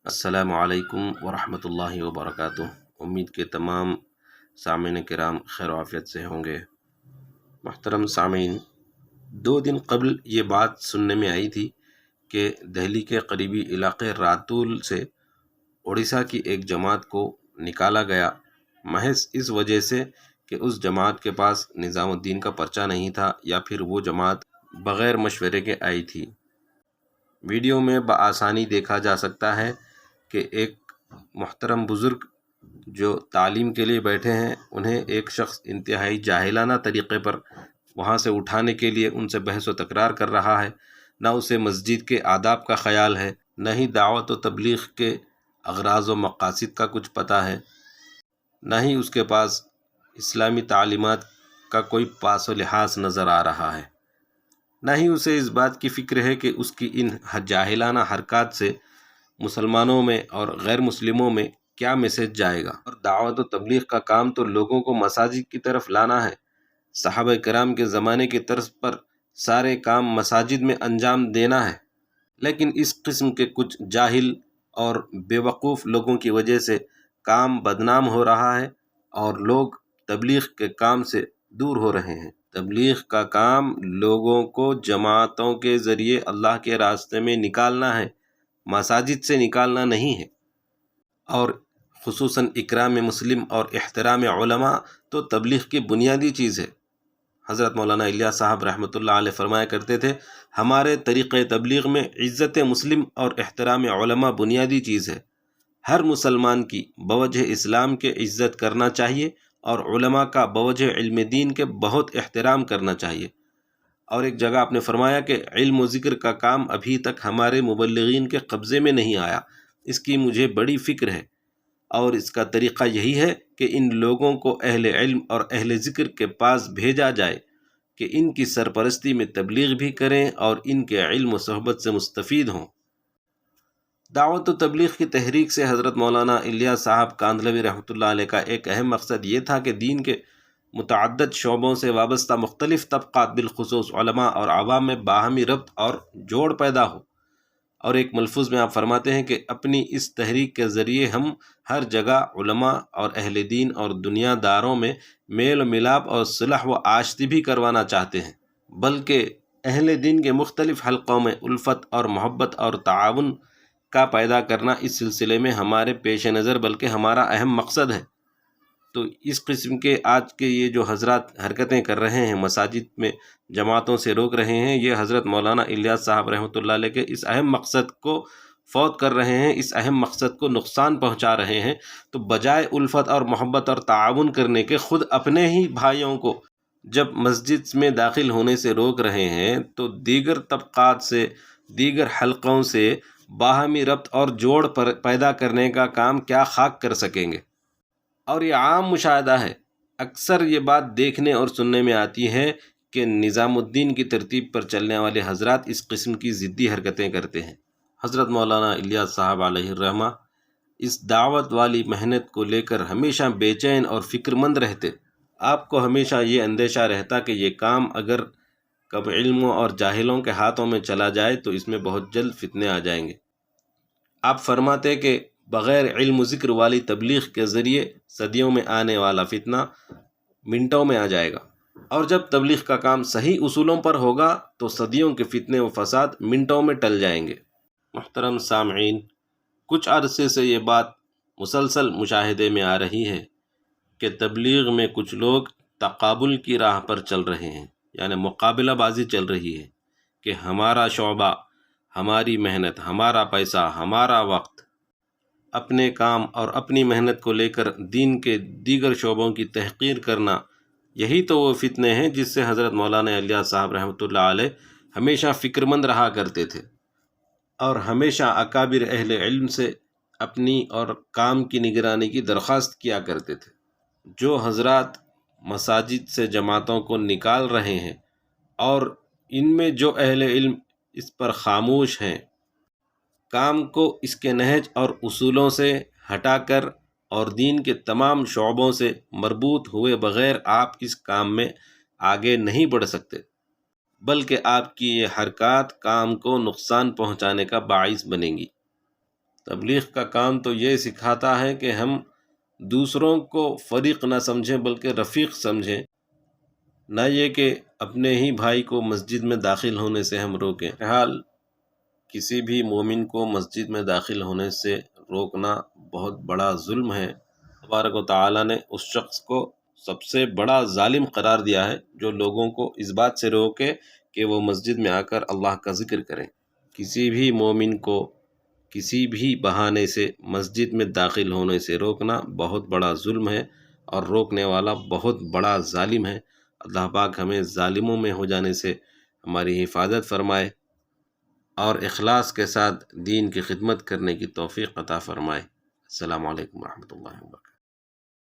السلام علیکم ورحمۃ اللہ وبرکاتہ۔ امید کے تمام سامعین کرام خیر و عافیت سے ہوں گے۔ محترم سامعین، 2 دن قبل یہ بات سننے میں آئی تھی کہ دہلی کے قریبی علاقے راتول سے اڑیسہ کی ایک جماعت کو نکالا گیا، محض اس وجہ سے کہ اس جماعت کے پاس نظام الدین کا پرچہ نہیں تھا، یا پھر وہ جماعت بغیر مشورے کے آئی تھی۔ ویڈیو میں بآسانی دیکھا جا سکتا ہے کہ ایک محترم بزرگ جو تعلیم کے لیے بیٹھے ہیں، انہیں ایک شخص انتہائی جاہلانہ طریقے پر وہاں سے اٹھانے کے لیے ان سے بحث و تکرار کر رہا ہے۔ نہ اسے مسجد کے آداب کا خیال ہے، نہ ہی دعوت و تبلیغ کے اغراض و مقاصد کا کچھ پتہ ہے، نہ ہی اس کے پاس اسلامی تعلیمات کا کوئی پاس و لحاظ نظر آ رہا ہے، نہ ہی اسے اس بات کی فکر ہے کہ اس کی ان جاہلانہ حرکات سے مسلمانوں میں اور غیر مسلموں میں کیا میسج جائے گا۔ اور دعوت و تبلیغ کا کام تو لوگوں کو مساجد کی طرف لانا ہے۔ صحابہ کرام کے زمانے کی طرز پر سارے کام مساجد میں انجام دینا ہے، لیکن اس قسم کے کچھ جاہل اور بیوقوف لوگوں کی وجہ سے کام بدنام ہو رہا ہے اور لوگ تبلیغ کے کام سے دور ہو رہے ہیں۔ تبلیغ کا کام لوگوں کو جماعتوں کے ذریعے اللہ کے راستے میں نکالنا ہے، مساجد سے نکالنا نہیں ہے۔ اور خصوصاً اکرام مسلم اور احترام علماء تو تبلیغ کی بنیادی چیز ہے۔ حضرت مولانا الیاس صاحب رحمۃ اللہ علیہ فرمایا کرتے تھے، ہمارے طریقۂ تبلیغ میں عزت مسلم اور احترام علماء بنیادی چیز ہے۔ ہر مسلمان کی بوجہ اسلام کے عزت کرنا چاہیے اور علماء کا بوجہ علم دین کے بہت احترام کرنا چاہیے۔ اور ایک جگہ آپ نے فرمایا کہ علم و ذکر کا کام ابھی تک ہمارے مبلغین کے قبضے میں نہیں آیا، اس کی مجھے بڑی فکر ہے، اور اس کا طریقہ یہی ہے کہ ان لوگوں کو اہل علم اور اہل ذکر کے پاس بھیجا جائے کہ ان کی سرپرستی میں تبلیغ بھی کریں اور ان کے علم و صحبت سے مستفید ہوں۔ دعوت و تبلیغ کی تحریک سے حضرت مولانا الیاس صاحب کاندھلوی رحمۃ اللہ علیہ کا ایک اہم مقصد یہ تھا کہ دین کے متعدد شعبوں سے وابستہ مختلف طبقات بالخصوص علماء اور عوام میں باہمی ربط اور جوڑ پیدا ہو۔ اور ایک ملفوظ میں آپ فرماتے ہیں کہ اپنی اس تحریک کے ذریعے ہم ہر جگہ علماء اور اہل دین اور دنیا داروں میں میل و ملاپ اور صلح و آشتی بھی کروانا چاہتے ہیں، بلکہ اہل دین کے مختلف حلقوں میں الفت اور محبت اور تعاون کا پیدا کرنا اس سلسلے میں ہمارے پیش نظر بلکہ ہمارا اہم مقصد ہے۔ تو اس قسم کے آج کے یہ جو حضرات حرکتیں کر رہے ہیں، مساجد میں جماعتوں سے روک رہے ہیں، یہ حضرت مولانا الیاس صاحب رحمۃ اللہ علیہ کے اس اہم مقصد کو فوت کر رہے ہیں، اس اہم مقصد کو نقصان پہنچا رہے ہیں۔ تو بجائے الفت اور محبت اور تعاون کرنے کے، خود اپنے ہی بھائیوں کو جب مسجد میں داخل ہونے سے روک رہے ہیں تو دیگر طبقات سے، دیگر حلقوں سے باہمی ربط اور جوڑ پیدا کرنے کا کام کیا خاک کر سکیں گے۔ اور یہ عام مشاہدہ ہے، اکثر یہ بات دیکھنے اور سننے میں آتی ہے کہ نظام الدین کی ترتیب پر چلنے والے حضرات اس قسم کی ضدی حرکتیں کرتے ہیں۔ حضرت مولانا الیاس صاحب علیہ الرحمہ اس دعوت والی محنت کو لے کر ہمیشہ بے چین اور فکر مند رہتے۔ آپ کو ہمیشہ یہ اندیشہ رہتا کہ یہ کام اگر کم علموں اور جاہلوں کے ہاتھوں میں چلا جائے تو اس میں بہت جلد فتنے آ جائیں گے۔ آپ فرماتے کہ بغیر علم و ذکر والی تبلیغ کے ذریعے صدیوں میں آنے والا فتنہ منٹوں میں آ جائے گا، اور جب تبلیغ کا کام صحیح اصولوں پر ہوگا تو صدیوں کے فتنے و فساد منٹوں میں ٹل جائیں گے۔ محترم سامعین، کچھ عرصے سے یہ بات مسلسل مشاہدے میں آ رہی ہے کہ تبلیغ میں کچھ لوگ تقابل کی راہ پر چل رہے ہیں، یعنی مقابلہ بازی چل رہی ہے کہ ہمارا شعبہ، ہماری محنت، ہمارا پیسہ، ہمارا وقت، اپنے کام اور اپنی محنت کو لے کر دین کے دیگر شعبوں کی تحقیر کرنا، یہی تو وہ فتنے ہیں جس سے حضرت مولانا الیاس صاحب رحمۃ اللہ علیہ ہمیشہ فکر مند رہا کرتے تھے، اور ہمیشہ اکابر اہل علم سے اپنی اور کام کی نگرانی کی درخواست کیا کرتے تھے۔ جو حضرات مساجد سے جماعتوں کو نکال رہے ہیں اور ان میں جو اہل علم اس پر خاموش ہیں، کام کو اس کے نہج اور اصولوں سے ہٹا کر اور دین کے تمام شعبوں سے مربوط ہوئے بغیر آپ اس کام میں آگے نہیں بڑھ سکتے، بلکہ آپ کی یہ حرکات کام کو نقصان پہنچانے کا باعث بنیں گی۔ تبلیغ کا کام تو یہ سکھاتا ہے کہ ہم دوسروں کو فریق نہ سمجھیں بلکہ رفیق سمجھیں، نہ یہ کہ اپنے ہی بھائی کو مسجد میں داخل ہونے سے ہم روکیں۔ بہرحال کسی بھی مومن کو مسجد میں داخل ہونے سے روکنا بہت بڑا ظلم ہے۔ تبارک و تعالیٰ نے اس شخص کو سب سے بڑا ظالم قرار دیا ہے جو لوگوں کو اس بات سے روکے کہ وہ مسجد میں آ کر اللہ کا ذکر کریں۔ کسی بھی مومن کو کسی بھی بہانے سے مسجد میں داخل ہونے سے روکنا بہت بڑا ظلم ہے، اور روکنے والا بہت بڑا ظالم ہے۔ اللہ پاک ہمیں ظالموں میں ہو جانے سے ہماری حفاظت فرمائے، اور اخلاص کے ساتھ دین کی خدمت کرنے کی توفیق عطا فرمائے۔ السلام علیکم ورحمۃ اللہ وبرکاتہ۔